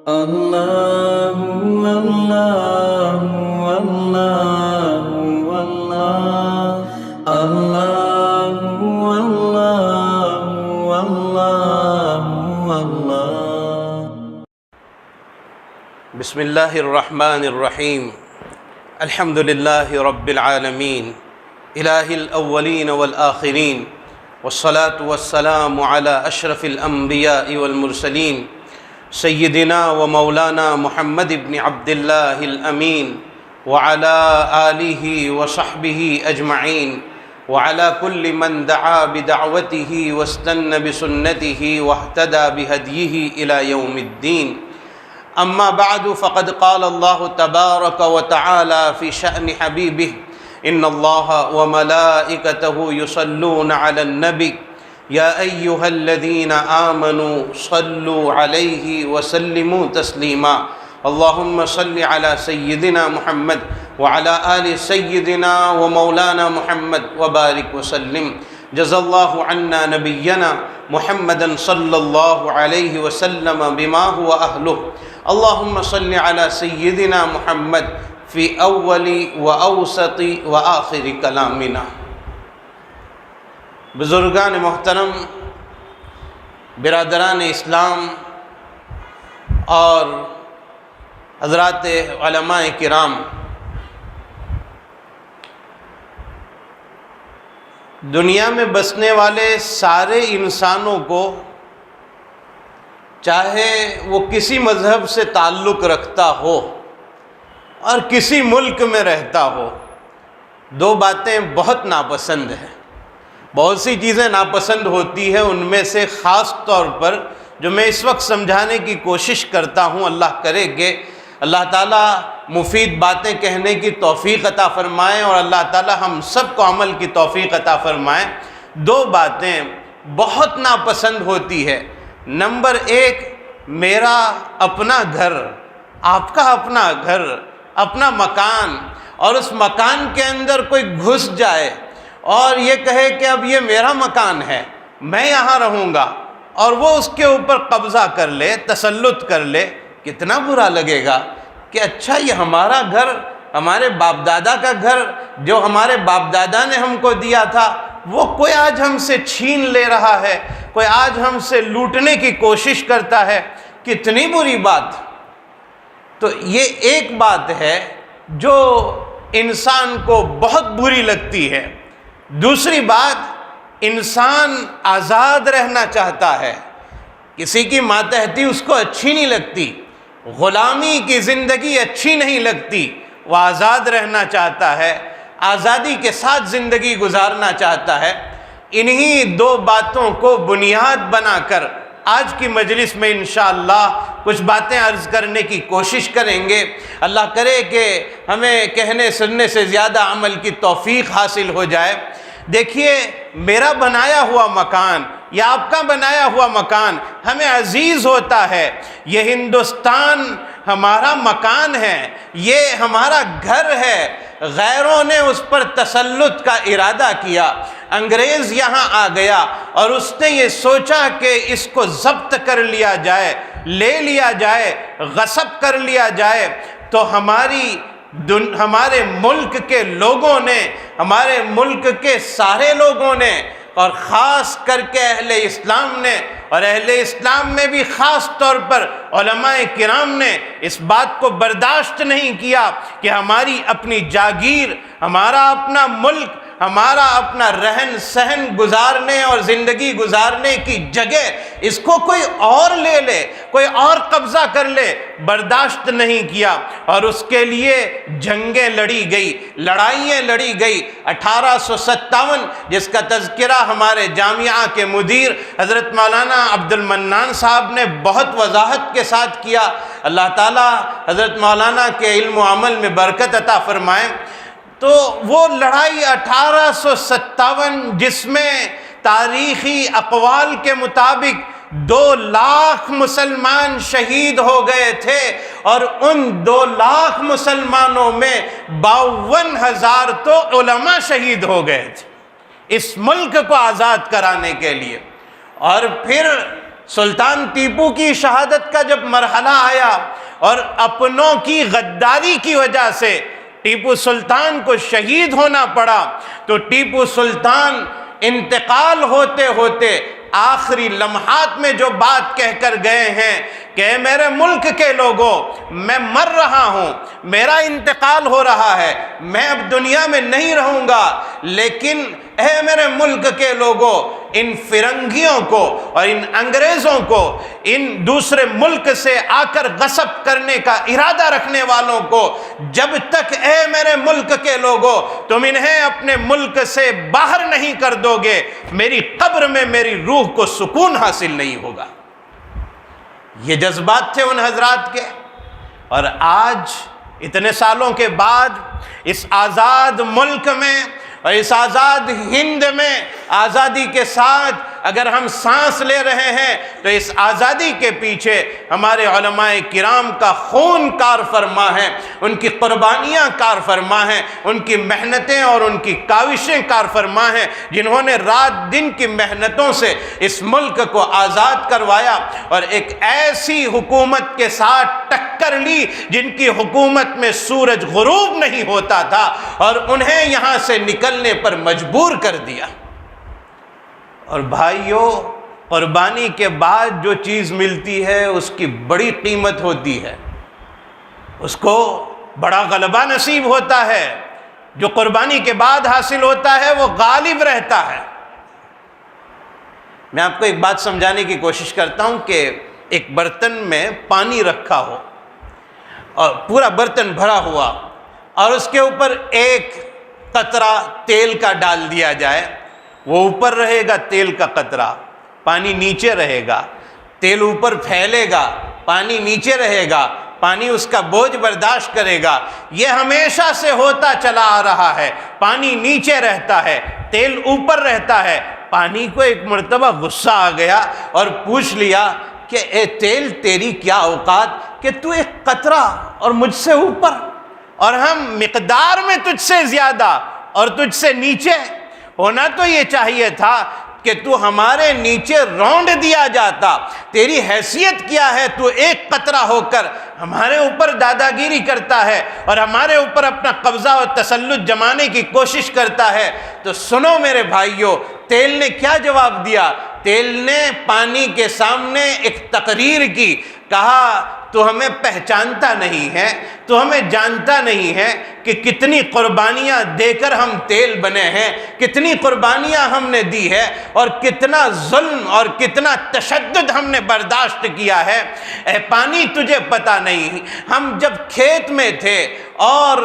اللہ اللہ اللہ اللہ اللہ اللہ اللہ۔ بسم اللہ الرحمن الرحیم۔ الحمد للہ رب العالمین، الہ الاولین والآخرین، والصلاة والسلام علی اشرف الانبیاء والمرسلین، سیدنا و مولانا محمد بن عبد اللہ الامین، وعلی آلہ وصحبہ اجمعین، وعلی کل من دعا بدعوتہ واستنى بسنتہ واہتدى بہدیہ الی یوم الدین۔ اما بعد فقد قال اللہ تبارک وتعالی فی شأن حبیبہ ان اللہ وملائکتہ یصلون علی النبی یا ایہا الذین آمنوا صلوا علیہ وسلموا تسلیما۔ اللہم صل علی سیدنا محمد وعلی آل سیدنا ومولانا محمد وبارک وسلم۔ جزا اللہ عنا نبینا محمدا صلی اللہ علیہ وسلم بما هو اہلہ۔ اللہم صل علی سیدنا محمد فی اول و اوسط و آخر کلامنا۔ بزرگان محترم، برادران اسلام اور حضرات علماء کرام، دنیا میں بسنے والے سارے انسانوں کو، چاہے وہ کسی مذہب سے تعلق رکھتا ہو اور کسی ملک میں رہتا ہو، دو باتیں بہت ناپسند ہیں۔ بہت سی چیزیں ناپسند ہوتی ہیں، ان میں سے خاص طور پر جو میں اس وقت سمجھانے کی کوشش کرتا ہوں، اللہ کرے کہ اللہ تعالیٰ مفید باتیں کہنے کی توفیق عطا فرمائیں اور اللہ تعالیٰ ہم سب کو عمل کی توفیق عطا فرمائیں۔ دو باتیں بہت ناپسند ہوتی ہے۔ نمبر ایک، میرا اپنا گھر، آپ کا اپنا گھر، اپنا مکان، اور اس مکان کے اندر کوئی گھس جائے اور یہ کہے کہ اب یہ میرا مکان ہے، میں یہاں رہوں گا، اور وہ اس کے اوپر قبضہ کر لے، تسلط کر لے، کتنا برا لگے گا کہ اچھا یہ ہمارا گھر، ہمارے باپ دادا کا گھر جو ہمارے باپ دادا نے ہم کو دیا تھا، وہ کوئی آج ہم سے چھین لے رہا ہے، کوئی آج ہم سے لوٹنے کی کوشش کرتا ہے، کتنی بری بات۔ تو یہ ایک بات ہے جو انسان کو بہت بری لگتی ہے۔ دوسری بات، انسان آزاد رہنا چاہتا ہے، کسی کی ماتحتی اس کو اچھی نہیں لگتی، غلامی کی زندگی اچھی نہیں لگتی، وہ آزاد رہنا چاہتا ہے، آزادی کے ساتھ زندگی گزارنا چاہتا ہے۔ انہی دو باتوں کو بنیاد بنا کر آج کی مجلس میں انشاءاللہ کچھ باتیں عرض کرنے کی کوشش کریں گے۔ اللہ کرے کہ ہمیں کہنے سننے سے زیادہ عمل کی توفیق حاصل ہو جائے۔ دیکھیے، میرا بنایا ہوا مکان یا آپ کا بنایا ہوا مکان ہمیں عزیز ہوتا ہے۔ یہ ہندوستان ہمارا مکان ہے، یہ ہمارا گھر ہے۔ غیروں نے اس پر تسلط کا ارادہ کیا، انگریز یہاں آ گیا اور اس نے یہ سوچا کہ اس کو ضبط کر لیا جائے، لے لیا جائے، غصب کر لیا جائے، تو ہمارے ملک کے لوگوں نے، ہمارے ملک کے سارے لوگوں نے، اور خاص کر کے اہل اسلام نے، اور اہل اسلام میں بھی خاص طور پر علماء کرام نے اس بات کو برداشت نہیں کیا کہ ہماری اپنی جاگیر، ہمارا اپنا ملک، ہمارا اپنا رہن سہن گزارنے اور زندگی گزارنے کی جگہ اس کو کوئی اور لے لے، کوئی اور قبضہ کر لے، برداشت نہیں کیا، اور اس کے لیے جنگیں لڑی گئی، لڑائیاں لڑی گئی۔ 1857 جس کا تذکرہ ہمارے جامعہ کے مدیر حضرت مولانا عبد المنان صاحب نے بہت وضاحت کے ساتھ کیا، اللہ تعالیٰ حضرت مولانا کے علم و عمل میں برکت عطا فرمائے۔ تو وہ لڑائی 1857 جس میں تاریخی اقوال کے مطابق 2 لاکھ مسلمان شہید ہو گئے تھے، اور ان 2 لاکھ مسلمانوں میں 52,000 تو علماء شہید ہو گئے تھے اس ملک کو آزاد کرانے کے لیے۔ اور پھر سلطان ٹیپو کی شہادت کا جب مرحلہ آیا اور اپنوں کی غداری کی وجہ سے ٹیپو سلطان کو شہید ہونا پڑا، تو ٹیپو سلطان انتقال ہوتے ہوتے آخری لمحات میں جو بات کہہ کر گئے ہیں کہ اے میرے ملک کے لوگوں، میں مر رہا ہوں، میرا انتقال ہو رہا ہے، میں اب دنیا میں نہیں رہوں گا، لیکن اے میرے ملک کے لوگوں، ان فرنگیوں کو اور ان انگریزوں کو، ان دوسرے ملک سے آ کر غصب کرنے کا ارادہ رکھنے والوں کو، جب تک اے میرے ملک کے لوگوں تم انہیں اپنے ملک سے باہر نہیں کر دو گے، میری قبر میں میری روح کو سکون حاصل نہیں ہوگا۔ یہ جذبات تھے ان حضرات کے، اور آج اتنے سالوں کے بعد اس آزاد ملک میں اور اس آزاد ہند میں آزادی کے ساتھ اگر ہم سانس لے رہے ہیں تو اس آزادی کے پیچھے ہمارے علماء کرام کا خون کار فرما ہے، ان کی قربانیاں کار فرما ہیں، ان کی محنتیں اور ان کی کاوشیں کار فرما ہیں، جنہوں نے رات دن کی محنتوں سے اس ملک کو آزاد کروایا اور ایک ایسی حکومت کے ساتھ ٹکر لی جن کی حکومت میں سورج غروب نہیں ہوتا تھا، اور انہیں یہاں سے نکلنے پر مجبور کر دیا۔ اور بھائیو، قربانی کے بعد جو چیز ملتی ہے اس کی بڑی قیمت ہوتی ہے، اس کو بڑا غلبہ نصیب ہوتا ہے، جو قربانی کے بعد حاصل ہوتا ہے وہ غالب رہتا ہے۔ میں آپ کو ایک بات سمجھانے کی کوشش کرتا ہوں کہ ایک برتن میں پانی رکھا ہو اور پورا برتن بھرا ہوا، اور اس کے اوپر ایک قطرہ تیل کا ڈال دیا جائے، وہ اوپر رہے گا تیل کا قطرہ، پانی نیچے رہے گا، تیل اوپر پھیلے گا، پانی نیچے رہے گا، پانی اس کا بوجھ برداشت کرے گا۔ یہ ہمیشہ سے ہوتا چلا آ رہا ہے، پانی نیچے رہتا ہے، تیل اوپر رہتا ہے۔ پانی کو ایک مرتبہ غصہ آ گیا اور پوچھ لیا کہ اے تیل، تیری کیا اوقات کہ تو ایک قطرہ اور مجھ سے اوپر، اور ہم مقدار میں تجھ سے زیادہ اور تجھ سے نیچے۔ ہونا تو یہ چاہیے تھا کہ تو ہمارے نیچے رونڈ دیا جاتا، تیری حیثیت کیا ہے؟ تو ایک قطرہ ہو کر ہمارے اوپر دادا گیری کرتا ہے اور ہمارے اوپر اپنا قبضہ اور تسلط جمانے کی کوشش کرتا ہے۔ تو سنو میرے بھائیوں، تیل نے کیا جواب دیا؟ تیل نے پانی کے سامنے ایک تقریر کی، کہا تو ہمیں پہچانتا نہیں ہے، تو ہمیں جانتا نہیں ہے کہ کتنی قربانیاں دے کر ہم تیل بنے ہیں، کتنی قربانیاں ہم نے دی ہے، اور کتنا ظلم اور کتنا تشدد ہم نے برداشت کیا ہے۔ اے پانی، تجھے پتہ نہیں، ہم جب کھیت میں تھے اور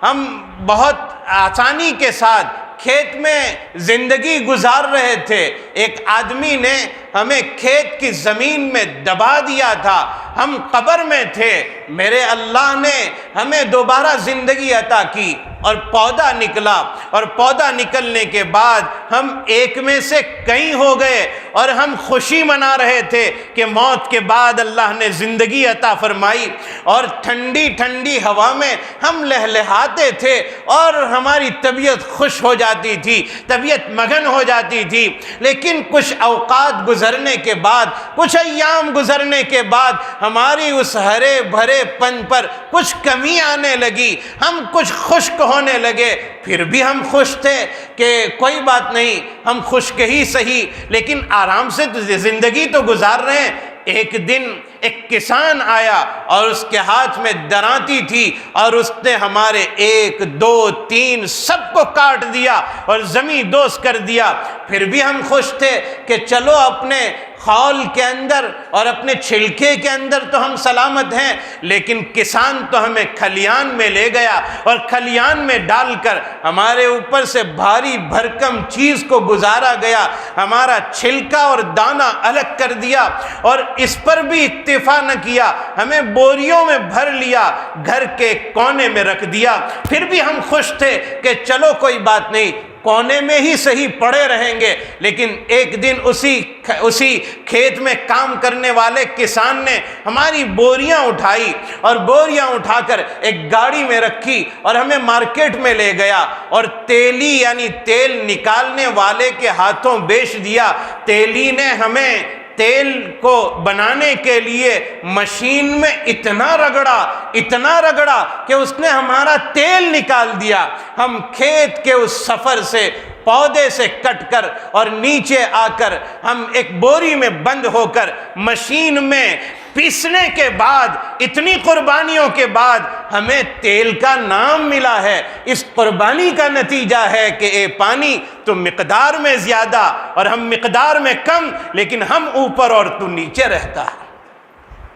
ہم بہت آسانی کے ساتھ کھیت میں زندگی گزار رہے تھے، ایک آدمی نے ہمیں کھیت کی زمین میں دبا دیا تھا، ہم قبر میں تھے، میرے اللہ نے ہمیں دوبارہ زندگی عطا کی اور پودا نکلا، اور پودا نکلنے کے بعد ہم ایک میں سے کئی ہو گئے، اور ہم خوشی منا رہے تھے کہ موت کے بعد اللہ نے زندگی عطا فرمائی، اور ٹھنڈی ٹھنڈی ہوا میں ہم لہلہاتے تھے اور ہماری طبیعت خوش ہو جاتی تھی، طبیعت مگن ہو جاتی تھی۔ لیکن کچھ اوقات گزرنے کے بعد، کچھ ایام گزرنے کے بعد ہماری اس ہرے بھرے پن پر کچھ کمی آنے لگی، ہم کچھ خشک ہونے لگے۔ پھر بھی ہم خوش تھے کہ کوئی بات نہیں، ہم خشک ہی صحیح، لیکن آرام سے زندگی تو گزار رہے ہیں۔ ایک دن ایک کسان آیا اور اس کے ہاتھ میں درانتی تھی، اور اس نے ہمارے 1 2 3 سب کو کاٹ دیا اور زمین دوز کر دیا۔ پھر بھی ہم خوش تھے کہ چلو اپنے خول کے اندر اور اپنے چھلکے کے اندر تو ہم سلامت ہیں، لیکن کسان تو ہمیں کھلیان میں لے گیا اور کھلیان میں ڈال کر ہمارے اوپر سے بھاری بھرکم چیز کو گزارا گیا، ہمارا چھلکا اور دانہ الگ کر دیا، اور اس پر بھی اکتفا نہ کیا، ہمیں بوریوں میں بھر لیا، گھر کے کونے میں رکھ دیا۔ پھر بھی ہم خوش تھے کہ چلو کوئی بات نہیں، کونے میں ہی صحیح پڑے رہیں گے۔ لیکن ایک دن اسی کھیت میں کام کرنے والے کسان نے ہماری بوریاں اٹھائی اور بوریاں اٹھا کر ایک گاڑی میں رکھی اور ہمیں مارکیٹ میں لے گیا، اور تیلی یعنی تیل نکالنے والے کے ہاتھوں بیچ دیا۔ تیلی نے ہمیں تیل کو بنانے کے لیے مشین میں اتنا رگڑا کہ اس نے ہمارا تیل نکال دیا۔ ہم کھیت کے اس سفر سے، پودے سے کٹ کر اور نیچے آ کر ہم ایک بوری میں بند ہو کر مشین میں پیسنے کے بعد، اتنی قربانیوں کے بعد ہمیں تیل کا نام ملا ہے۔ اس قربانی کا نتیجہ ہے کہ اے پانی تو مقدار میں زیادہ اور ہم مقدار میں کم، لیکن ہم اوپر اور تو نیچے رہتا ہے۔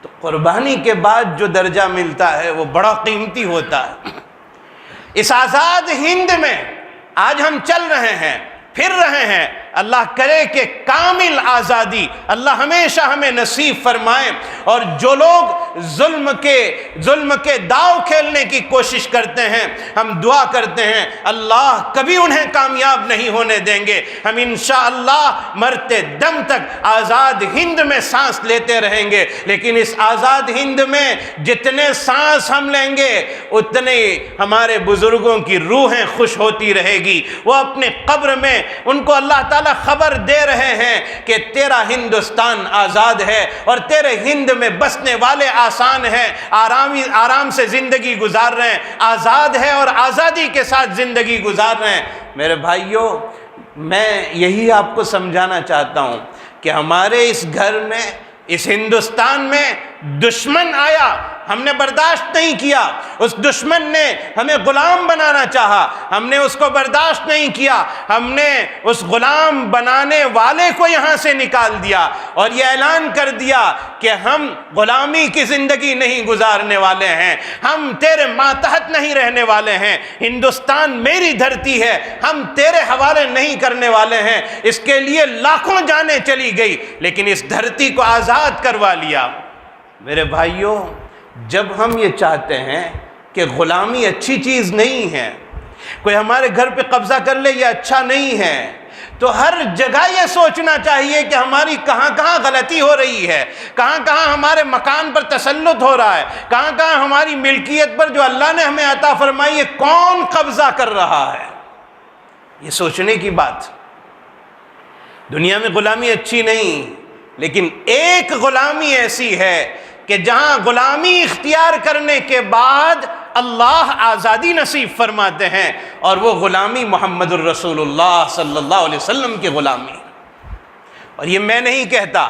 تو قربانی کے بعد جو درجہ ملتا ہے وہ بڑا قیمتی ہوتا ہے۔ اس آزاد ہند میں آج ہم چل رہے ہیں، پھر رہے ہیں۔ اللہ کرے کہ کامل آزادی اللہ ہمیشہ ہمیں نصیب فرمائے، اور جو لوگ ظلم کے داؤ کھیلنے کی کوشش کرتے ہیں، ہم دعا کرتے ہیں اللہ کبھی انہیں کامیاب نہیں ہونے دیں گے۔ ہم انشاءاللہ مرتے دم تک آزاد ہند میں سانس لیتے رہیں گے، لیکن اس آزاد ہند میں جتنے سانس ہم لیں گے اتنے ہمارے بزرگوں کی روحیں خوش ہوتی رہے گی۔ وہ اپنے قبر میں ان کو اللہ تعالیٰ خبر دے رہے ہیں کہ تیرا ہندوستان آزاد ہے اور تیرے ہند میں بسنے والے آسان ہیں، آرام سے زندگی گزار رہے ہیں، آزاد ہے اور آزادی کے ساتھ زندگی گزار رہے ہیں۔ میرے بھائیوں، میں یہی آپ کو سمجھانا چاہتا ہوں کہ ہمارے اس گھر میں، اس ہندوستان میں دشمن آیا، ہم نے برداشت نہیں کیا۔ اس دشمن نے ہمیں غلام بنانا چاہا، ہم نے اس کو برداشت نہیں کیا۔ ہم نے اس غلام بنانے والے کو یہاں سے نکال دیا اور یہ اعلان کر دیا کہ ہم غلامی کی زندگی نہیں گزارنے والے ہیں، ہم تیرے ماتحت نہیں رہنے والے ہیں، ہندوستان میری دھرتی ہے، ہم تیرے حوالے نہیں کرنے والے ہیں۔ اس کے لیے لاکھوں جانیں چلی گئی، لیکن اس دھرتی کو آزاد کروا لیا۔ میرے بھائیوں، جب ہم یہ چاہتے ہیں کہ غلامی اچھی چیز نہیں ہے، کوئی ہمارے گھر پہ قبضہ کر لے یہ اچھا نہیں ہے، تو ہر جگہ یہ سوچنا چاہیے کہ ہماری کہاں کہاں غلطی ہو رہی ہے، کہاں کہاں ہمارے مکان پر تسلط ہو رہا ہے، کہاں کہاں ہماری ملکیت پر جو اللہ نے ہمیں عطا فرمائی ہے کون قبضہ کر رہا ہے۔ یہ سوچنے کی بات۔ دنیا میں غلامی اچھی نہیں، لیکن ایک غلامی ایسی ہے کہ جہاں غلامی اختیار کرنے کے بعد اللہ آزادی نصیب فرماتے ہیں، اور وہ غلامی محمد الرسول اللہ صلی اللہ علیہ وسلم کی غلامی۔ اور یہ میں نہیں کہتا،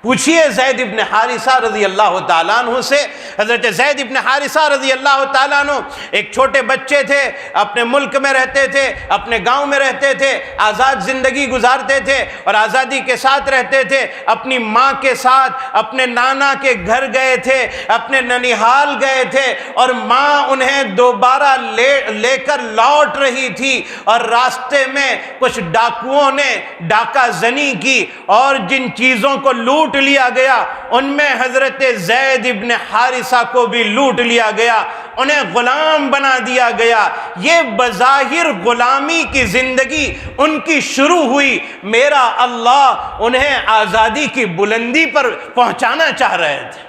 پوچھئے زید ابن حارثہ رضی اللہ تعالیٰ عنہ سے۔ حضرت زید ابن حارثہ رضی اللہ تعالیٰ عنہ ایک چھوٹے بچے تھے، اپنے ملک میں رہتے تھے، اپنے گاؤں میں رہتے تھے، آزاد زندگی گزارتے تھے اور آزادی کے ساتھ رہتے تھے۔ اپنی ماں کے ساتھ اپنے نانا کے گھر گئے تھے، اپنے ننیحال گئے تھے، اور ماں انہیں دوبارہ لے کر لوٹ رہی تھی، اور راستے میں کچھ ڈاکوؤں نے ڈاکہ زنی کی اور جن چیزوں کو لوٹ لیا گیا ان میں حضرت زید ابن حارثہ کو بھی لوٹ لیا گیا، انہیں غلام بنا دیا گیا۔ یہ بظاہر غلامی کی زندگی ان کی شروع ہوئی، میرا اللہ انہیں آزادی کی بلندی پر پہنچانا چاہ رہے تھے۔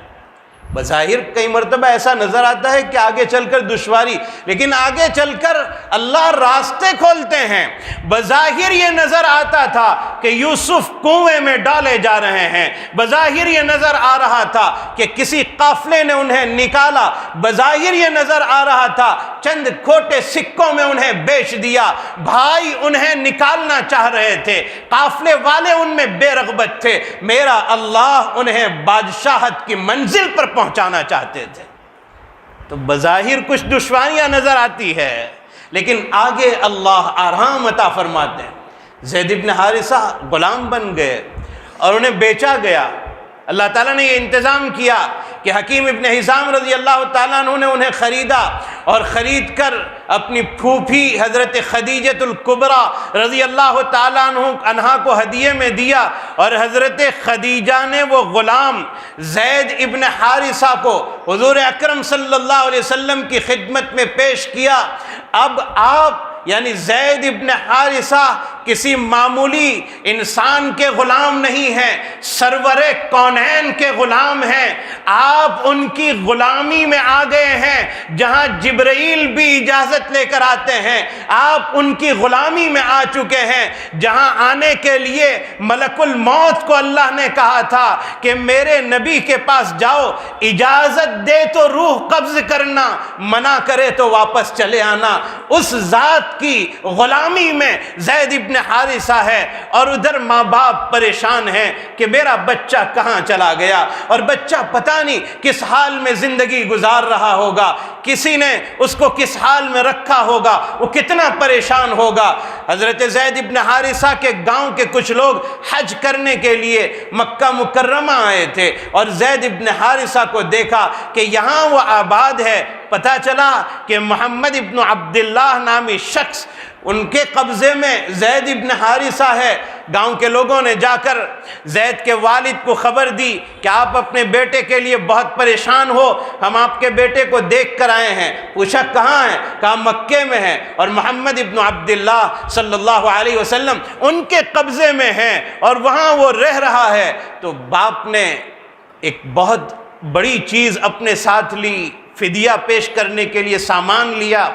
بظاہر کئی مرتبہ ایسا نظر آتا ہے کہ آگے چل کر دشواری، لیکن آگے چل کر اللہ راستے کھولتے ہیں۔ بظاہر یہ نظر آتا تھا کہ یوسف کنویں میں ڈالے جا رہے ہیں، بظاہر یہ نظر آ رہا تھا کہ کسی قافلے نے انہیں نکالا، بظاہر یہ نظر آ رہا تھا چند کھوٹے سکوں میں انہیں بیچ دیا، بھائی انہیں نکالنا چاہ رہے تھے، قافلے والے ان میں بے رغبت تھے، میرا اللہ انہیں بادشاہت کی منزل پر پہنچانا چاہتے تھے۔ تو بظاہر کچھ دشواریاں نظر آتی ہے، لیکن آگے اللہ آرام عطا فرماتے ہیں۔ زید ابن حارثہ غلام بن گئے اور انہیں بیچا گیا۔ اللہ تعالیٰ نے یہ انتظام کیا کہ حکیم ابن حزام رضی اللہ تعالیٰ عنہ نے انہیں خریدا، اور خرید کر اپنی پھوپھی حضرت خدیجۃ الکبریٰ رضی اللہ تعالیٰ عنہا کو ہدیے میں دیا، اور حضرت خدیجہ نے وہ غلام زید ابن حارثہ کو حضور اکرم صلی اللہ علیہ وسلم کی خدمت میں پیش کیا۔ اب آپ یعنی زید ابن حارثہ کسی معمولی انسان کے غلام نہیں ہیں، سرور کونین کے غلام ہیں۔ آپ ان کی غلامی میں آ گئے ہیں جہاں جبرائیل بھی اجازت لے کر آتے ہیں، آپ ان کی غلامی میں آ چکے ہیں جہاں آنے کے لیے ملک الموت کو اللہ نے کہا تھا کہ میرے نبی کے پاس جاؤ، اجازت دے تو روح قبض کرنا، منع کرے تو واپس چلے آنا۔ اس ذات کی غلامی میں زید ابن حارثہ ہے، اور ادھر ماں باپ پریشان ہیں کہ میرا بچہ کہاں چلا گیا، اور بچہ پتہ نہیں کس حال میں زندگی گزار رہا ہوگا، کسی نے اس کو کس حال میں رکھا ہوگا، وہ کتنا پریشان ہوگا۔ حضرت زید ابن حارثہ کے گاؤں کے کچھ لوگ حج کرنے کے لیے مکہ مکرمہ آئے تھے، اور زید ابن حارثہ کو دیکھا کہ یہاں وہ آباد ہے۔ پتہ چلا کہ محمد ابن عبداللہ نامی شخص ان کے قبضے میں زید ابن حارثہ ہے۔ گاؤں کے لوگوں نے جا کر زید کے والد کو خبر دی کہ آپ اپنے بیٹے کے لیے بہت پریشان ہو، ہم آپ کے بیٹے کو دیکھ کر آئے ہیں۔ پوچھا کہاں ہے؟ کہا مکے میں ہے، اور محمد ابن عبداللہ صلی اللہ علیہ وسلم ان کے قبضے میں ہیں اور وہاں وہ رہ رہا ہے۔ تو باپ نے ایک بہت بڑی چیز اپنے ساتھ لی، فدیہ پیش کرنے کے لیے سامان لیا،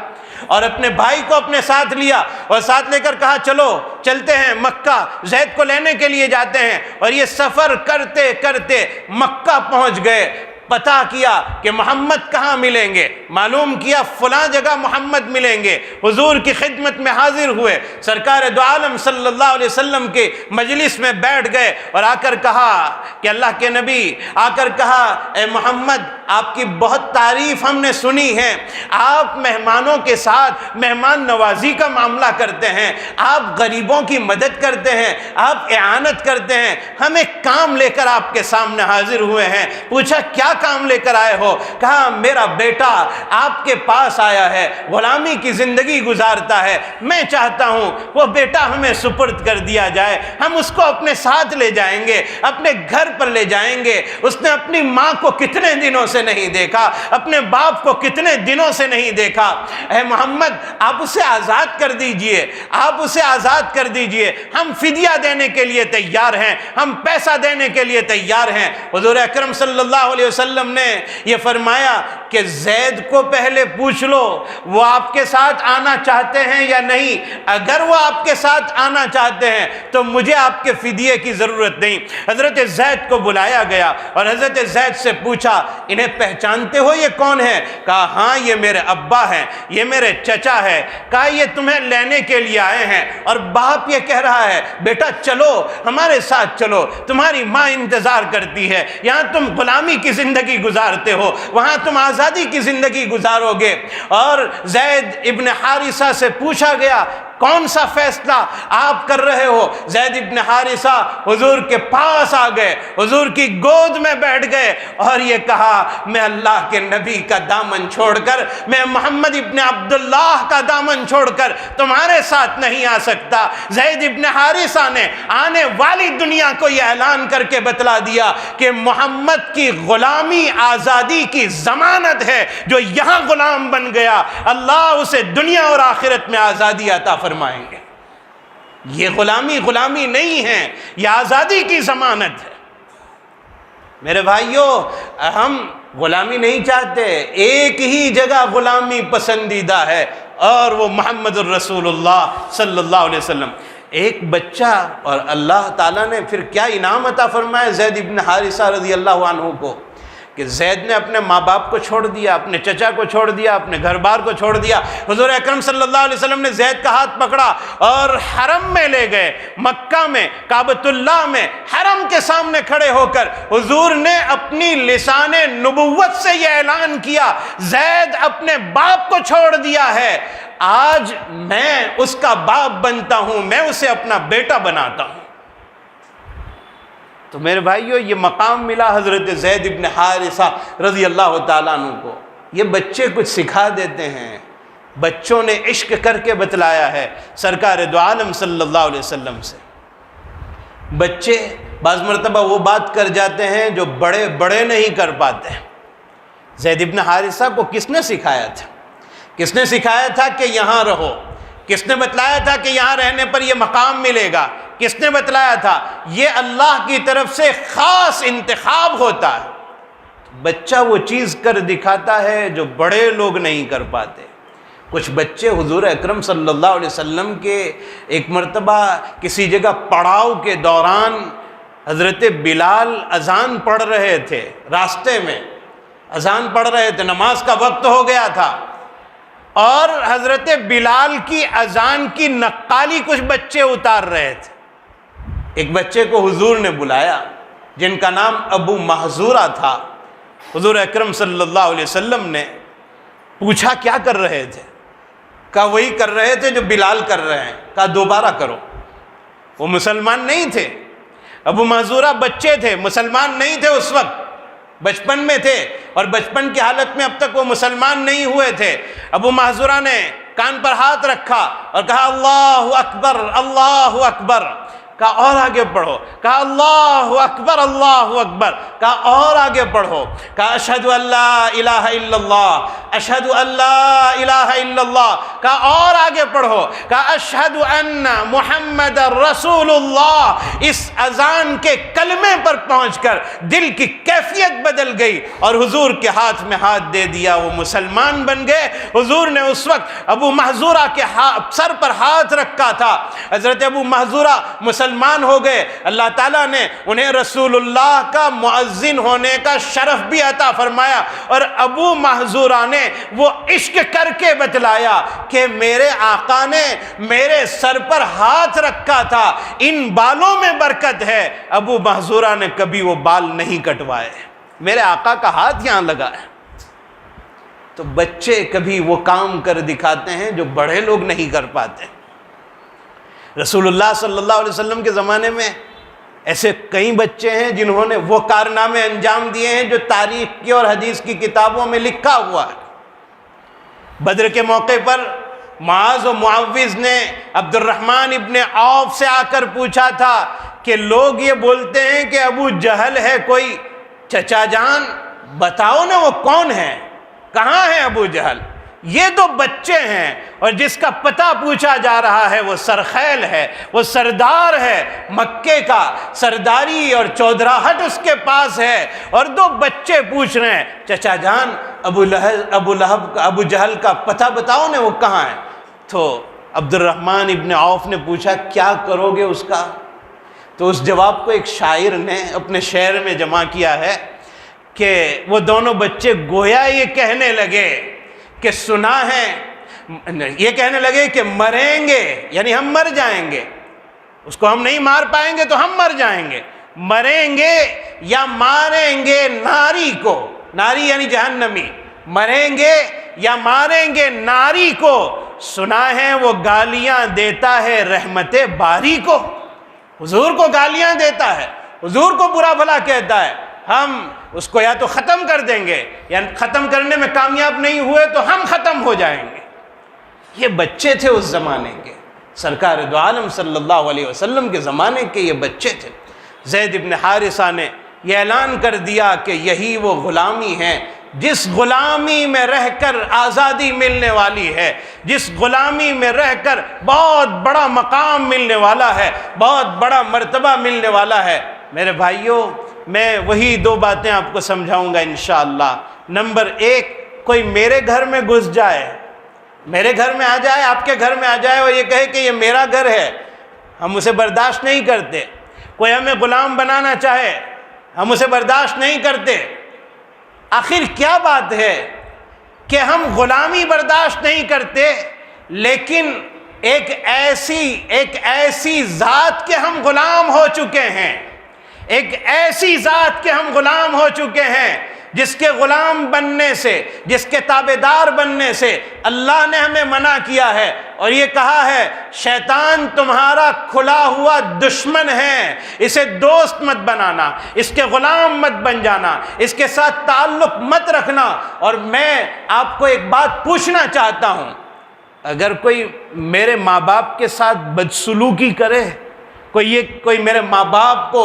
اور اپنے بھائی کو اپنے ساتھ لیا، اور ساتھ لے کر کہا چلو چلتے ہیں مکہ، زید کو لینے کے لیے جاتے ہیں۔ اور یہ سفر کرتے کرتے مکہ پہنچ گئے۔ پتہ کیا کہ محمد کہاں ملیں گے، معلوم کیا فلاں جگہ محمد ملیں گے۔ حضور کی خدمت میں حاضر ہوئے، سرکار دو عالم صلی اللہ علیہ وسلم کے مجلس میں بیٹھ گئے، اور آ کر کہا کہ اللہ کے نبی آ کر کہا اے محمد، آپ کی بہت تعریف ہم نے سنی ہے، آپ مہمانوں کے ساتھ مہمان نوازی کا معاملہ کرتے ہیں، آپ غریبوں کی مدد کرتے ہیں، آپ اعانت کرتے ہیں۔ ہم ایک کام لے کر آپ کے سامنے حاضر ہوئے ہیں۔ پوچھا کیا کام لے کر آئے ہو؟ کہا میرا بیٹا آپ کے پاس آیا ہے، غلامی کی زندگی گزارتا ہے، میں چاہتا ہوں وہ بیٹا ہمیں سپرد کر دیا جائے، ہم اس کو اپنے ساتھ لے جائیں گے، اپنے گھر پر لے جائیں گے۔ اس نے اپنی ماں کو کتنے دنوں سے نہیں دیکھا، اپنے باپ کو کتنے دنوں سے نہیں دیکھا۔ اے محمد آپ اسے آزاد کر دیجئے، آپ اسے آزاد کر دیجئے، ہم فدیہ دینے کے لیے تیار ہیں، ہم پیسہ دینے کے لیے تیار ہیں۔ حضور اکرم صلی اللہ علیہ وسلم نے یہ فرمایا کہ زید کو پہلے پوچھ لو وہ آپ کے ساتھ آنا چاہتے ہیں یا نہیں، اگر وہ آپ کے ساتھ آنا چاہتے ہیں تو مجھے آپ کے فدیے کی ضرورت نہیں۔ حضرت زید کو بلایا گیا اور حضرت زید سے پوچھا انہیں پہچانتے ہو یہ کون ہے؟ کہا ہاں یہ میرے ابا ہیں، یہ میرے چچا ہے۔ کہا یہ تمہیں لینے کے لیے آئے ہیں، اور باپ یہ کہہ رہا ہے بیٹا چلو ہمارے ساتھ چلو، تمہاری ماں انتظار کرتی ہے، یہاں تم غلامی کی زندگی گزارتے ہو، وہاں تم آزادی کی زندگی گزارو گے۔ اور زید ابن حارثہ سے پوچھا گیا کون سا فیصلہ آپ کر رہے ہو؟ زید ابن حارثہ حضور کے پاس آ گئے، حضور کی گود میں بیٹھ گئے، اور یہ کہا میں اللہ کے نبی کا دامن چھوڑ کر، میں محمد ابن عبداللہ کا دامن چھوڑ کر تمہارے ساتھ نہیں آ سکتا۔ زید ابن حارثہ نے آنے والی دنیا کو یہ اعلان کر کے بتلا دیا کہ محمد کی غلامی آزادی کی ضمانت ہے، جو یہاں غلام بن گیا اللہ اسے دنیا اور آخرت میں آزادی عطا فرمائیں گے۔ یہ غلامی نہیں ہے، یہ آزادی کی ضمانت ہے۔ میرے بھائیوں ہم غلامی نہیں چاہتے، ایک ہی جگہ غلامی پسندیدہ ہے، اور وہ محمد الرسول اللہ صلی اللہ علیہ وسلم۔ ایک بچہ، اور اللہ تعالیٰ نے پھر کیا انعام عطا فرمایا زید ابن حارثہ رضی اللہ عنہ کو، کہ زید نے اپنے ماں باپ کو چھوڑ دیا، اپنے چچا کو چھوڑ دیا، اپنے گھر بار کو چھوڑ دیا۔ حضور اکرم صلی اللہ علیہ وسلم نے زید کا ہاتھ پکڑا اور حرم میں لے گئے، مکہ میں کعبۃ اللہ میں حرم کے سامنے کھڑے ہو کر حضور نے اپنی لسان نبوت سے یہ اعلان کیا زید اپنے باپ کو چھوڑ دیا ہے، آج میں اس کا باپ بنتا ہوں، میں اسے اپنا بیٹا بناتا ہوں۔ تو میرے بھائیو یہ مقام ملا حضرت زید ابن حارثہ رضی اللہ تعالیٰ عنہ کو۔ یہ بچے کچھ سکھا دیتے ہیں، بچوں نے عشق کر کے بتلایا ہے سرکار دو عالم صلی اللہ علیہ وسلم سے۔ بچے بعض مرتبہ وہ بات کر جاتے ہیں جو بڑے نہیں کر پاتے۔ زید ابن حارثہ کو کس نے سکھایا تھا؟ کس نے سکھایا تھا کہ یہاں رہو؟ کس نے بتلایا تھا کہ یہاں رہنے پر یہ مقام ملے گا؟ کس نے بتلایا تھا؟ یہ اللہ کی طرف سے خاص انتخاب ہوتا ہے۔ بچہ وہ چیز کر دکھاتا ہے جو بڑے لوگ نہیں کر پاتے۔ کچھ بچے حضور اکرم صلی اللہ علیہ وسلم کے ایک مرتبہ کسی جگہ پڑاؤ کے دوران حضرت بلال اذان پڑھ رہے تھے، راستے میں اذان پڑھ رہے تھے، نماز کا وقت ہو گیا تھا، اور حضرت بلال کی اذان کی نقالی کچھ بچے اتار رہے تھے۔ ایک بچے کو حضور نے بلایا جن کا نام ابو محذورہ تھا۔ حضور اکرم صلی اللہ علیہ وسلم نے پوچھا کیا کر رہے تھے؟ کہا وہی کر رہے تھے جو بلال کر رہے ہیں۔ کہا دوبارہ کرو۔ وہ مسلمان نہیں تھے، ابو محذورہ بچے تھے، مسلمان نہیں تھے، اس وقت بچپن میں تھے، اور بچپن کی حالت میں اب تک وہ مسلمان نہیں ہوئے تھے۔ ابو محذورہ نے کان پر ہاتھ رکھا اور کہا اللہ اکبر اللہ اکبر۔ کہا اور آگے پڑھو۔ کہا اللہ اکبر اللہ اکبر۔ کہا اور آگے پڑھو۔ کہا اشہد ان لا الہ الا اللہ اشہد ان لا الہ الا اللہ۔ کہا اور آگے پڑھو۔ کہا اشہد ان محمد رسول اللہ۔ اس اذان کے کلمے پر پہنچ کر دل کی کیفیت بدل گئی اور حضور کے ہاتھ میں ہاتھ دے دیا، وہ مسلمان بن گئے۔ حضور نے اس وقت ابو محذورہ کے سر پر ہاتھ رکھا تھا، حضرت ابو محذورہ مسلمان ہو گئے۔ اللہ تعالیٰ نے انہیں رسول اللہ کا مؤذن ہونے کا شرف بھی عطا فرمایا، اور ابو محذورہ نے وہ عشق کر کے بتلایا کہ میرے آقا نے میرے سر پر ہاتھ رکھا تھا، ان بالوں میں برکت ہے۔ ابو محذورہ نے کبھی وہ بال نہیں کٹوائے، میرے آقا کا ہاتھ یہاں لگا ہے۔ تو بچے کبھی وہ کام کر دکھاتے ہیں جو بڑے لوگ نہیں کر پاتے۔ رسول اللہ صلی اللہ علیہ وسلم کے زمانے میں ایسے کئی بچے ہیں جنہوں نے وہ کارنامے انجام دیے ہیں جو تاریخ کی اور حدیث کی کتابوں میں لکھا ہوا ہے۔ بدر کے موقع پر معاذ و معوذ نے عبد الرحمن ابن عوف سے آ کر پوچھا تھا کہ لوگ یہ بولتے ہیں کہ ابو جہل ہے کوئی، چچا جان بتاؤ نا وہ کون ہے، کہاں ہے ابو جہل؟ یہ تو بچے ہیں، اور جس کا پتہ پوچھا جا رہا ہے وہ سرخیل ہے، وہ سردار ہے، مکے کا سرداری اور چودراہٹ اس کے پاس ہے، اور دو بچے پوچھ رہے ہیں چچا جان ابو جہل کا پتہ بتاؤ نا وہ کہاں ہے۔ تو عبد الرحمن ابن عوف نے پوچھا کیا کرو گے اس کا؟ تو اس جواب کو ایک شاعر نے اپنے شعر میں جمع کیا ہے کہ وہ دونوں بچے گویا یہ کہنے لگے کہ سنا ہے، یہ کہنے لگے کہ مریں گے یعنی ہم مر جائیں گے، اس کو ہم نہیں مار پائیں گے تو ہم مر جائیں گے، مریں گے یا ماریں گے ناری کو، ناری یعنی جہنمی، مریں گے یا ماریں گے ناری کو، سنا ہے وہ گالیاں دیتا ہے رحمت باری کو۔ حضور کو گالیاں دیتا ہے، حضور کو برا بھلا کہتا ہے، ہم اس کو یا تو ختم کر دیں گے یا ختم کرنے میں کامیاب نہیں ہوئے تو ہم ختم ہو جائیں گے۔ یہ بچے تھے اس زمانے کے، سرکار دو عالم صلی اللہ علیہ وسلم کے زمانے کے یہ بچے تھے۔ زید ابن حارثہ نے یہ اعلان کر دیا کہ یہی وہ غلامی ہے جس غلامی میں رہ کر آزادی ملنے والی ہے، جس غلامی میں رہ کر بہت بڑا مقام ملنے والا ہے، بہت بڑا مرتبہ ملنے والا ہے۔ میرے بھائیوں، میں وہی دو باتیں آپ کو سمجھاؤں گا انشاءاللہ۔ نمبر ایک، کوئی میرے گھر میں گھس جائے، میرے گھر میں آ جائے، آپ کے گھر میں آ جائے اور یہ کہے کہ یہ میرا گھر ہے، ہم اسے برداشت نہیں کرتے۔ کوئی ہمیں غلام بنانا چاہے، ہم اسے برداشت نہیں کرتے۔ آخر کیا بات ہے کہ ہم غلامی برداشت نہیں کرتے، لیکن ایک ایسی ذات کے ہم غلام ہو چکے ہیں، ایک ایسی ذات کے ہم غلام ہو چکے ہیں جس کے غلام بننے سے، جس کے تابعدار بننے سے اللہ نے ہمیں منع کیا ہے، اور یہ کہا ہے شیطان تمہارا کھلا ہوا دشمن ہے، اسے دوست مت بنانا، اس کے غلام مت بن جانا، اس کے ساتھ تعلق مت رکھنا۔ اور میں آپ کو ایک بات پوچھنا چاہتا ہوں، اگر کوئی میرے ماں باپ کے ساتھ بدسلوکی کرے، کوئی میرے ماں باپ کو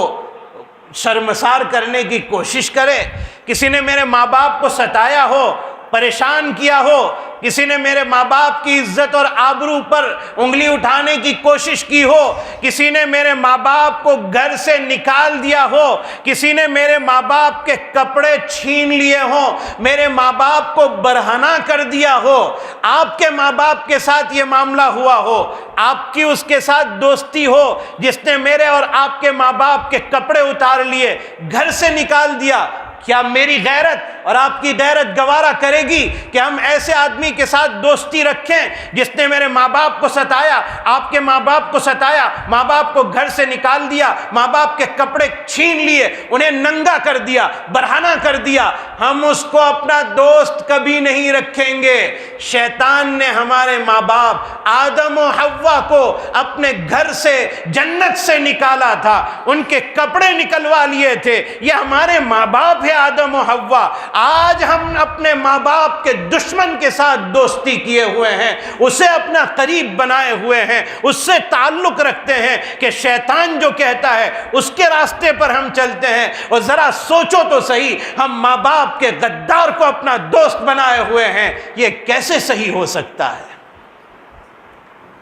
شرمسار کرنے کی کوشش کرے، کسی نے میرے ماں باپ کو ستایا ہو، پریشان کیا ہو، کسی نے میرے ماں باپ کی عزت اور آبرو پر انگلی اٹھانے کی کوشش کی ہو، کسی نے میرے ماں باپ کو گھر سے نکال دیا ہو، کسی نے میرے ماں باپ کے کپڑے چھین لیے ہوں، میرے ماں باپ کو برہنہ کر دیا ہو، آپ کے ماں باپ کے ساتھ یہ معاملہ ہوا ہو، آپ کی اس کے ساتھ دوستی ہو جس نے میرے اور آپ کے ماں باپ کے کپڑے اتار لیے، گھر سے نکال دیا، کیا میری غیرت اور آپ کی غیرت گوارا کرے گی کہ ہم ایسے آدمی کے ساتھ دوستی رکھیں جس نے میرے ماں باپ کو ستایا، آپ کے ماں باپ کو ستایا، ماں باپ کو گھر سے نکال دیا، ماں باپ کے کپڑے چھین لیے، انہیں ننگا کر دیا، برہنہ کر دیا؟ ہم اس کو اپنا دوست کبھی نہیں رکھیں گے۔ شیطان نے ہمارے ماں باپ آدم و حوا کو اپنے گھر سے، جنت سے نکالا تھا، ان کے کپڑے نکلوا لیے تھے۔ یہ ہمارے ماں باپ ہے آدم و حوا۔ آج ہم اپنے ماں باپ کے دشمن کے ساتھ دوستی کیے ہوئے ہیں، اسے اپنا قریب بنائے ہوئے ہیں، اس سے تعلق رکھتے ہیں کہ شیطان جو کہتا ہے اس کے راستے پر ہم چلتے ہیں۔ اور ذرا سوچو تو صحیح، ہم ماں باپ کے غدار کو اپنا دوست بنائے ہوئے ہیں، یہ کیسے صحیح ہو سکتا ہے؟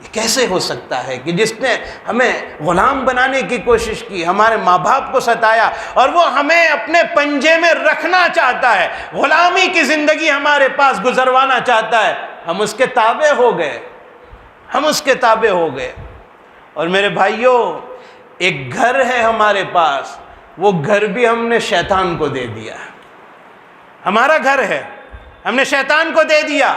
یہ کیسے ہو سکتا ہے کہ جس نے ہمیں غلام بنانے کی کوشش کی، ہمارے ماں باپ کو ستایا، اور وہ ہمیں اپنے پنجے میں رکھنا چاہتا ہے، غلامی کی زندگی ہمارے پاس گزروانا چاہتا ہے، ہم اس کے تابع ہو گئے، ہم اس کے تابع ہو گئے۔ اور میرے بھائیوں، ایک گھر ہے ہمارے پاس، وہ گھر بھی ہم نے شیطان کو دے دیا۔ ہمارا گھر ہے، ہم نے شیطان کو دے دیا۔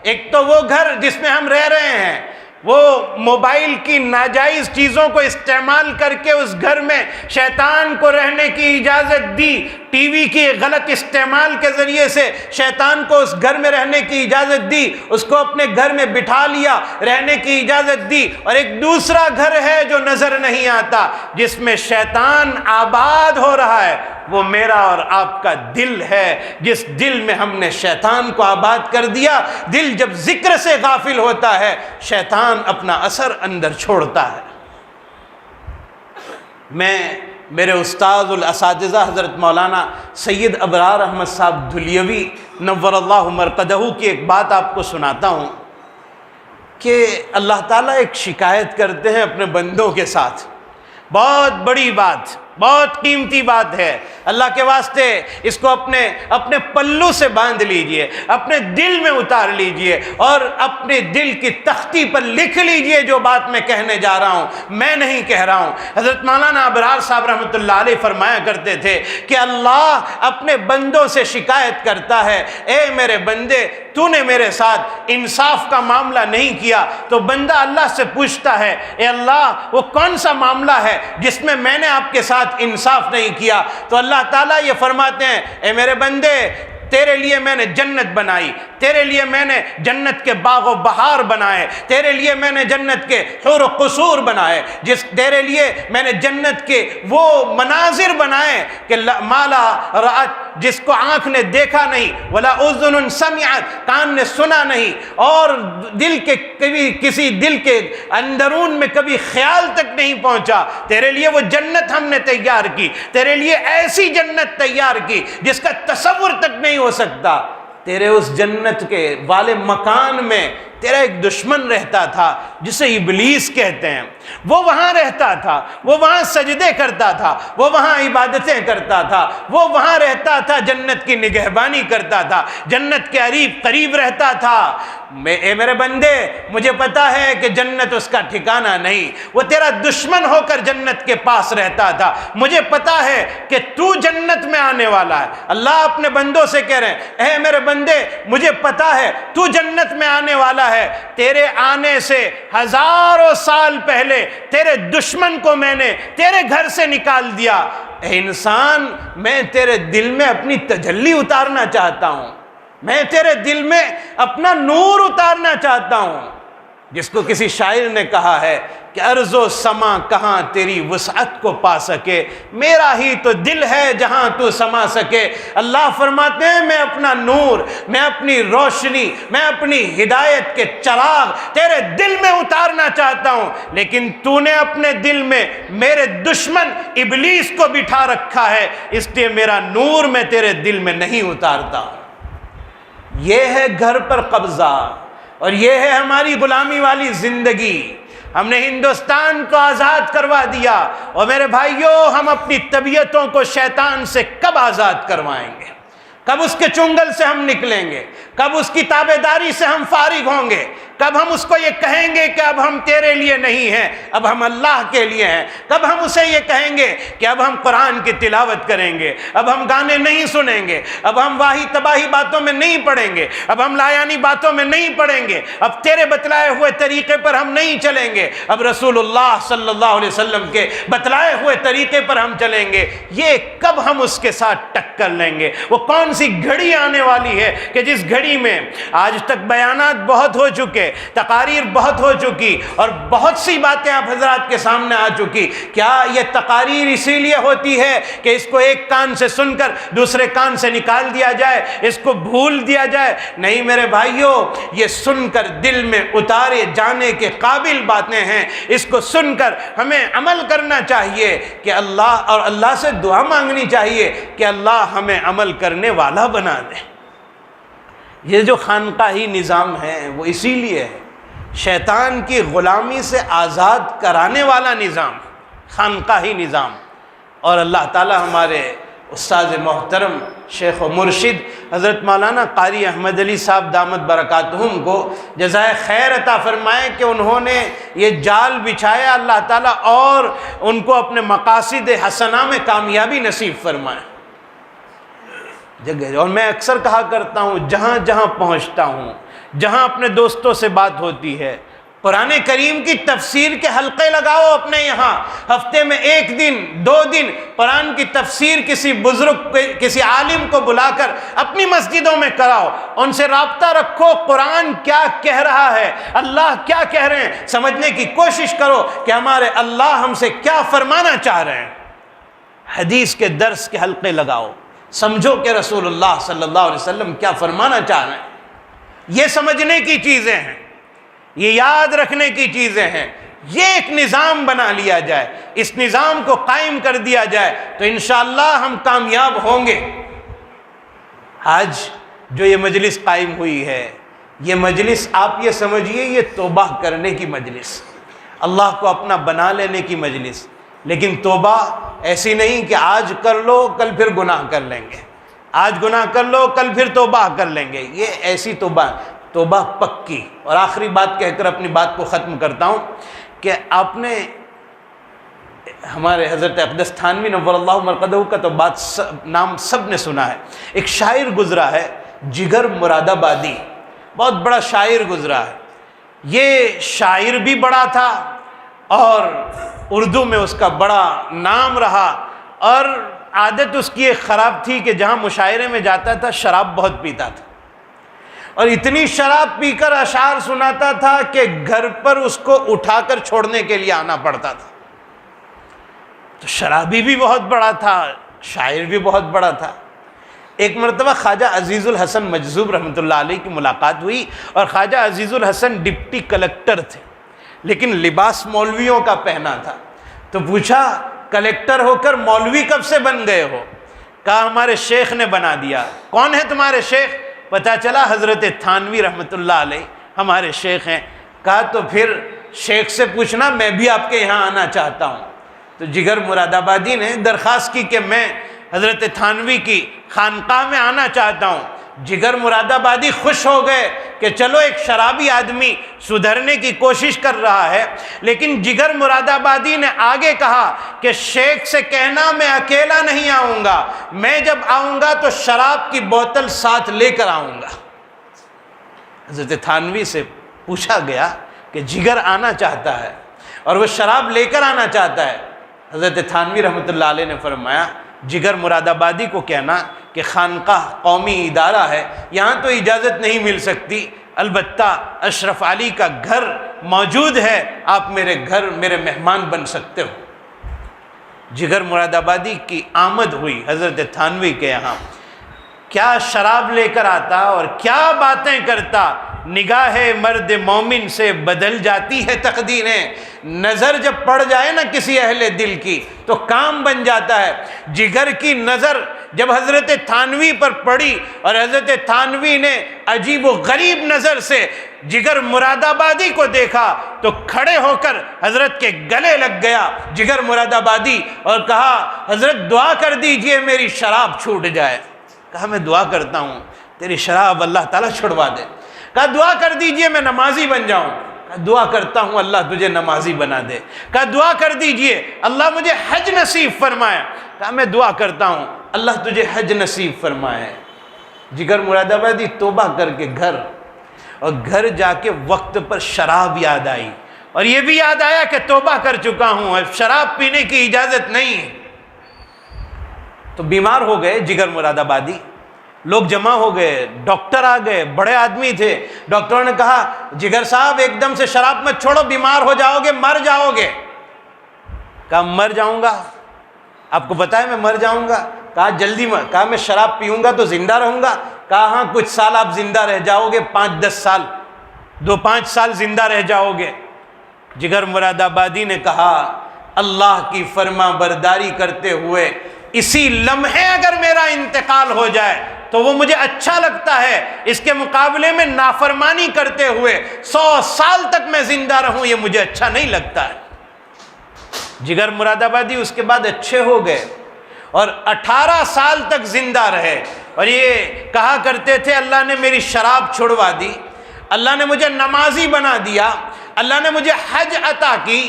ایک تو وہ گھر جس میں ہم رہ رہے ہیں، وہ موبائل کی ناجائز چیزوں کو استعمال کر کے اس گھر میں شیطان کو رہنے کی اجازت دی، ٹی وی کی غلط استعمال کے ذریعے سے شیطان کو اس گھر میں رہنے کی اجازت دی، اس کو اپنے گھر میں بٹھا لیا، رہنے کی اجازت دی۔ اور ایک دوسرا گھر ہے جو نظر نہیں آتا، جس میں شیطان آباد ہو رہا ہے، وہ میرا اور آپ کا دل ہے، جس دل میں ہم نے شیطان کو آباد کر دیا۔ دل جب ذکر سے غافل ہوتا ہے، شیطان اپنا اثر اندر چھوڑتا ہے۔ میں میرے استاد الاساتذہ حضرت مولانا سید ابرار احمد صاحب دھلیوی نور اللہ مرقدہ کی ایک بات آپ کو سناتا ہوں کہ اللہ تعالیٰ ایک شکایت کرتے ہیں اپنے بندوں کے ساتھ، بہت بڑی بات، بہت قیمتی بات ہے۔ اللہ کے واسطے اس کو اپنے پلو سے باندھ لیجئے، اپنے دل میں اتار لیجئے، اور اپنے دل کی تختی پر لکھ لیجئے جو بات میں کہنے جا رہا ہوں، میں نہیں کہہ رہا ہوں۔ حضرت مولانا ابرار صاحب رحمۃ اللہ علیہ فرمایا کرتے تھے کہ اللہ اپنے بندوں سے شکایت کرتا ہے، اے میرے بندے، تو نے میرے ساتھ انصاف کا معاملہ نہیں کیا۔ تو بندہ اللہ سے پوچھتا ہے، اے اللہ وہ کون سا معاملہ ہے جس میں میں نے آپ کے ساتھ انصاف نہیں کیا؟ تو اللہ تعالیٰ یہ فرماتے ہیں، اے میرے بندے، تیرے لیے میں نے جنت بنائی، تیرے لیے میں نے جنت کے باغ و بہار بنائے، تیرے لیے میں نے جنت کے حور و قصور بنائے، تیرے لیے میں نے جنت کے وہ مناظر بنائے کہ مالا رأت، جس کو آنکھ نے دیکھا نہیں، ولا اذن سمعت، کان نے سنا نہیں، اور دل کے کسی دل کے اندرون میں کبھی خیال تک نہیں پہنچا۔ تیرے لیے وہ جنت ہم نے تیار کی، تیرے لیے ایسی جنت تیار کی جس کا تصور تک نہیں ہو سکتا۔ تیرے اس جنت کے والے مکان میں تیرا ایک دشمن رہتا تھا جسے ابلیس کہتے ہیں، وہ وہاں رہتا تھا، وہ وہاں سجدے کرتا تھا، وہ وہاں عبادتیں کرتا تھا، وہ وہاں رہتا تھا، جنت کی نگہبانی کرتا تھا، جنت کے قریب رہتا تھا۔ اے میرے بندے، مجھے پتا ہے کہ جنت اس کا ٹھکانہ نہیں، وہ تیرا دشمن ہو کر جنت کے پاس رہتا تھا۔ مجھے پتا ہے کہ تو جنت میں آنے والا ہے۔ اللہ اپنے بندوں سے کہہ رہے ہیں، اے میرے بندے، مجھے پتا ہے تو جنت میں آنے والا ہے۔ تیرے آنے سے ہزاروں سال پہلے تیرے دشمن کو میں نے تیرے گھر سے نکال دیا۔ اے انسان، میں تیرے دل میں اپنی تجلی اتارنا چاہتا ہوں، میں تیرے دل میں اپنا نور اتارنا چاہتا ہوں۔ جس کو کسی شاعر نے کہا ہے کہ ارض و سما کہاں تیری وسعت کو پا سکے، میرا ہی تو دل ہے جہاں تو سما سکے۔ اللہ فرماتے ہیں، میں اپنا نور، میں اپنی روشنی، میں اپنی ہدایت کے چراغ تیرے دل میں اتارنا چاہتا ہوں، لیکن تو نے اپنے دل میں میرے دشمن ابلیس کو بٹھا رکھا ہے، اس لیے میرا نور میں تیرے دل میں نہیں اتارتا ہوں۔ یہ ہے گھر پر قبضہ اور یہ ہے ہماری غلامی والی زندگی۔ ہم نے ہندوستان کو آزاد کروا دیا، اور میرے بھائیوں ہم اپنی طبیعتوں کو شیطان سے کب آزاد کروائیں گے؟ کب اس کے چنگل سے ہم نکلیں گے؟ کب اس کی تابع داری سے ہم فارغ ہوں گے؟ کب ہم اس کو یہ کہیں گے کہ اب ہم تیرے لیے نہیں ہیں، اب ہم اللہ کے لیے ہیں؟ کب ہم اسے یہ کہیں گے کہ اب ہم قرآن کی تلاوت کریں گے، اب ہم گانے نہیں سنیں گے، اب ہم واہی تباہی باتوں میں نہیں پڑیں گے، اب ہم لایانی باتوں میں نہیں پڑیں گے، اب تیرے بتلائے ہوئے طریقے پر ہم نہیں چلیں گے، اب رسول اللہ صلی اللہ علیہ وسلم کے بتلائے ہوئے طریقے پر ہم چلیں گے؟ یہ کب ہم اس کے ساتھ ٹکر لیں گے؟ وہ کون سی گھڑی آنے والی ہے کہ جس گھڑی میں آج تک بیانات بہت ہو چکے، تقاریر بہت ہو چکی، اور بہت سی باتیں آپ حضرات کے سامنے آ چکی؟ کیا یہ تقاریر اسی لیے ہوتی ہے کہ اس کو ایک کان سے سن کر دوسرے کان سے نکال دیا جائے، اس کو بھول دیا جائے؟ نہیں میرے بھائیوں، یہ سن کر دل میں اتارے جانے کے قابل باتیں ہیں۔ اس کو سن کر ہمیں عمل کرنا چاہیے کہ اللہ سے دعا مانگنی چاہیے کہ اللہ ہمیں عمل کرنے والا بنا دے۔ یہ جو خانقاہی نظام ہے وہ اسی لیے ہے، شیطان کی غلامی سے آزاد کرانے والا نظام، خانقاہی نظام۔ اور اللہ تعالی ہمارے استاد محترم شیخ و مرشد حضرت مولانا قاری احمد علی صاحب دامت برکاتہم کو جزائے خیر عطا فرمائے کہ انہوں نے یہ جال بچھایا، اللہ تعالیٰ اور ان کو اپنے مقاصد حسنہ میں کامیابی نصیب فرمائے۔ اور میں اکثر کہا کرتا ہوں، جہاں جہاں پہنچتا ہوں، جہاں اپنے دوستوں سے بات ہوتی ہے، قرآن کریم کی تفسیر کے حلقے لگاؤ اپنے یہاں، ہفتے میں 1 دن 2 دن قرآن کی تفسیر کسی بزرگ کسی عالم کو بلا کر اپنی مسجدوں میں کراؤ، ان سے رابطہ رکھو، قرآن کیا کہہ رہا ہے، اللہ کیا کہہ رہے ہیں، سمجھنے کی کوشش کرو کہ ہمارے اللہ ہم سے کیا فرمانا چاہ رہے ہیں۔ حدیث کے درس کے حلقے لگاؤ، سمجھو کہ رسول اللہ صلی اللہ علیہ وسلم کیا فرمانا چاہ رہے ہیں۔ یہ سمجھنے کی چیزیں ہیں، یہ یاد رکھنے کی چیزیں ہیں۔ یہ ایک نظام بنا لیا جائے، اس نظام کو قائم کر دیا جائے تو انشاءاللہ ہم کامیاب ہوں گے۔ آج جو یہ مجلس قائم ہوئی ہے، یہ مجلس آپ یہ سمجھیے یہ توبہ کرنے کی مجلس، اللہ کو اپنا بنا لینے کی مجلس۔ لیکن توبہ ایسی نہیں کہ آج کر لو کل پھر گناہ کر لیں گے، آج گناہ کر لو کل پھر توبہ کر لیں گے، یہ ایسی توبہ پکی۔ اور آخری بات کہہ کر اپنی بات کو ختم کرتا ہوں کہ آپ نے ہمارے حضرت اقدس تھانوی نور اللہ مرقدہ کا تو نام سب نے سنا ہے۔ ایک شاعر گزرا ہے جگر مراد آبادی، بہت بڑا شاعر گزرا ہے۔ یہ شاعر بھی بڑا تھا اور اردو میں اس کا بڑا نام رہا، اور عادت اس کی ایک خراب تھی کہ جہاں مشاعرے میں جاتا تھا شراب بہت پیتا تھا، اور اتنی شراب پی کر اشعار سناتا تھا کہ گھر پر اس کو اٹھا کر چھوڑنے کے لیے آنا پڑتا تھا۔ تو شرابی بھی بہت بڑا تھا، شاعر بھی بہت بڑا تھا۔ ایک مرتبہ خواجہ عزیز الحسن مجذوب رحمۃ اللہ علیہ کی ملاقات ہوئی، اور خواجہ عزیز الحسن ڈپٹی کلکٹر تھے، لیکن لباس مولویوں کا پہنا تھا۔ تو پوچھا کلکٹر ہو کر مولوی کب سے بن گئے ہو؟ کہا ہمارے شیخ نے بنا دیا۔ کون ہے تمہارے شیخ؟ پتہ چلا حضرت تھانوی رحمۃ اللہ علیہ ہمارے شیخ ہیں۔ کہا تو پھر شیخ سے پوچھنا میں بھی آپ کے یہاں آنا چاہتا ہوں۔ تو جگر مراد آبادی نے درخواست کی کہ میں حضرت تھانوی کی خانقاہ میں آنا چاہتا ہوں۔ جگر مراد آبادی خوش ہو گئے کہ چلو ایک شرابی آدمی سدھرنے کی کوشش کر رہا ہے، لیکن جگر مراد آبادی نے آگے کہا کہ شیخ سے کہنا میں اکیلا نہیں آؤں گا، میں جب آؤں گا تو شراب کی بوتل ساتھ لے کر آؤں گا۔ حضرت تھانوی سے پوچھا گیا کہ جگر آنا چاہتا ہے اور وہ شراب لے کر آنا چاہتا ہے۔ حضرت تھانوی رحمۃ اللہ علیہ نے فرمایا جگر مراد آبادی کو کہنا کہ خانقاہ قومی ادارہ ہے، یہاں تو اجازت نہیں مل سکتی، البتہ اشرف علی کا گھر موجود ہے، آپ میرے گھر میرے مہمان بن سکتے ہو۔ جگر مراد آبادی کی آمد ہوئی حضرت تھانوی کے یہاں، کیا شراب لے کر آتا اور کیا باتیں کرتا۔ نگاہ مرد مومن سے بدل جاتی ہے تقدیریں، نظر جب پڑ جائے نا کسی اہل دل کی تو کام بن جاتا ہے۔ جگر کی نظر جب حضرت تھانوی پر پڑی اور حضرت تھانوی نے عجیب و غریب نظر سے جگر مراد آبادی کو دیکھا تو کھڑے ہو کر حضرت کے گلے لگ گیا جگر مراد آبادی اور کہا حضرت دعا کر دیجئے میری شراب چھوٹ جائے۔ کہا میں دعا کرتا ہوں تیری شراب اللہ تعالیٰ چھڑوا دے۔ کہا دعا کر دیجئے میں نمازی بن جاؤں۔ کہا دعا کرتا ہوں اللہ تجھے نمازی بنا دے۔ کہا دعا کر دیجئے اللہ مجھے حج نصیب فرمائے۔ کہا میں دعا کرتا ہوں اللہ تجھے حج نصیب فرمائے۔ جگر مراد آبادی توبہ کر کے گھر جا کے وقت پر شراب یاد آئی اور یہ بھی یاد آیا کہ توبہ کر چکا ہوں، اب شراب پینے کی اجازت نہیں ہے۔ تو بیمار ہو گئے جگر مراد آبادی، لوگ جمع ہو گئے، ڈاکٹر آ گئے، بڑے آدمی تھے۔ ڈاکٹروں نے کہا جگر صاحب ایک دم سے شراب مت چھوڑو، بیمار ہو جاؤ گے، مر جاؤ گے۔ کہا مر جاؤں گا؟ آپ کو پتا ہے میں مر جاؤں گا؟ کہا جلدی مر۔ کہا میں شراب پیوں گا تو زندہ رہوں گا؟ کہا ہاں کچھ سال آپ زندہ رہ جاؤ گے، 5-10 سال، 2-5 سال زندہ رہ جاؤ گے۔ جگر مراد آبادی نے کہا اللہ کی فرما برداری کرتے ہوئے اسی لمحے اگر میرا انتقال ہو جائے تو وہ مجھے اچھا لگتا ہے، اس کے مقابلے میں نافرمانی کرتے ہوئے 100 سال تک میں زندہ رہوں یہ مجھے اچھا نہیں لگتا ہے۔ جگر مراد آبادی اس کے بعد اچھے ہو گئے اور 18 سال تک زندہ رہے اور یہ کہا کرتے تھے اللہ نے میری شراب چھڑوا دی، اللہ نے مجھے نمازی بنا دیا، اللہ نے مجھے حج عطا کی،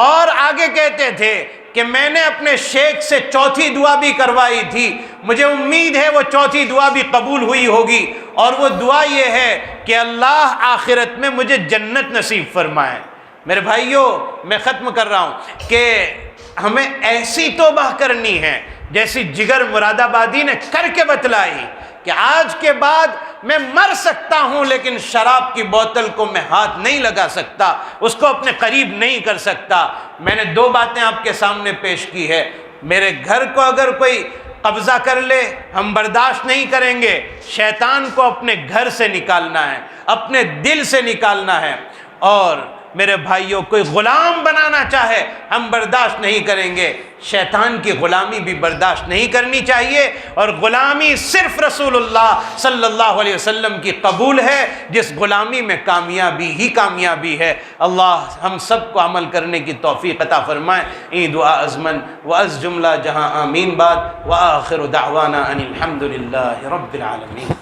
اور آگے کہتے تھے کہ میں نے اپنے شیخ سے چوتھی دعا بھی کروائی تھی، مجھے امید ہے وہ چوتھی دعا بھی قبول ہوئی ہوگی، اور وہ دعا یہ ہے کہ اللہ آخرت میں مجھے جنت نصیب فرمائے۔ میرے بھائیوں میں ختم کر رہا ہوں کہ ہمیں ایسی توبہ کرنی ہے جیسی جگر مراد آبادی نے کر کے بتلائی کہ آج کے بعد میں مر سکتا ہوں لیکن شراب کی بوتل کو میں ہاتھ نہیں لگا سکتا، اس کو اپنے قریب نہیں کر سکتا۔ میں نے 2 باتیں آپ کے سامنے پیش کی ہے۔ میرے گھر کو اگر کوئی قبضہ کر لے ہم برداشت نہیں کریں گے، شیطان کو اپنے گھر سے نکالنا ہے، اپنے دل سے نکالنا ہے، اور میرے بھائیوں کوئی غلام بنانا چاہے ہم برداشت نہیں کریں گے، شیطان کی غلامی بھی برداشت نہیں کرنی چاہیے، اور غلامی صرف رسول اللہ صلی اللہ علیہ وسلم کی قبول ہے جس غلامی میں کامیابی ہی کامیابی ہے۔ اللہ ہم سب کو عمل کرنے کی توفیق عطا فرمائے۔ این دعا ازمن و از جملہ جہاں آمین باد، وآخر دعوانا ان الحمد للہ رب العالمین۔